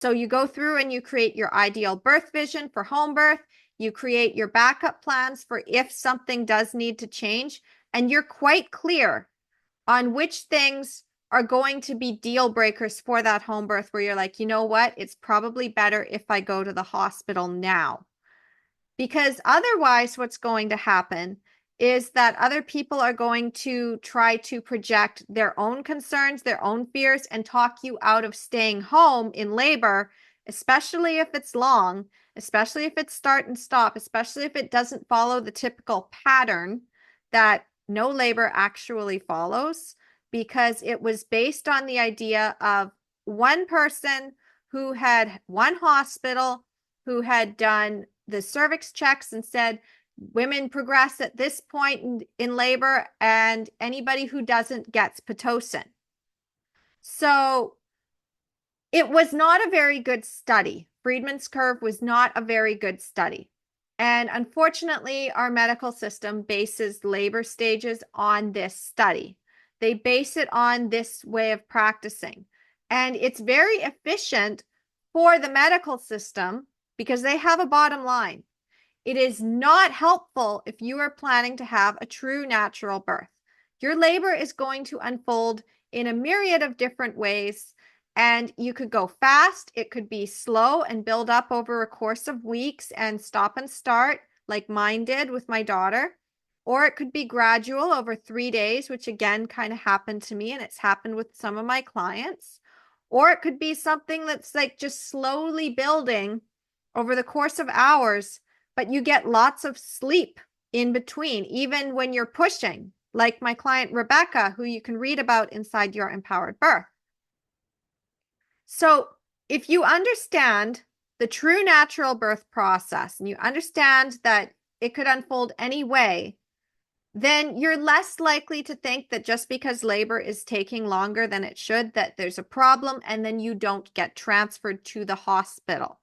So you go through and you create your ideal birth vision for home birth. You create your backup plans for if something does need to change. And you're quite clear on which things are going to be deal breakers for that home birth where you're like, you know what? It's probably better if I go to the hospital now. Because otherwise, what's going to happen is that other people are going to try to project their own concerns, their own fears, and talk you out of staying home in labor, especially if it's long, especially if it's start and stop, especially if it doesn't follow the typical pattern that no labor actually follows, because it was based on the idea of one person who had one hospital who had done the cervix checks and said women progress at this point in labor, and anybody who doesn't gets Pitocin. So it was not a very good study. Friedman's curve was not a very good study. And unfortunately, our medical system bases labor stages on this study. They base it on this way of practicing. And it's very efficient for the medical system because they have a bottom line. It is not helpful if you are planning to have a true natural birth. Your labor is going to unfold in a myriad of different ways, and you could go fast. It could be slow and build up over a course of weeks and stop and start like mine did with my daughter. Or it could be gradual over 3 days, which again kind of happened to me, and it's happened with some of my clients. Or it could be something that's like just slowly building over the course of hours, but you get lots of sleep in between, even when you're pushing, like my client Rebecca, who you can read about inside Your Empowered Birth. So if you understand the true natural birth process and you understand that it could unfold any way, then you're less likely to think that just because labor is taking longer than it should, that there's a problem, and then you don't get transferred to the hospital.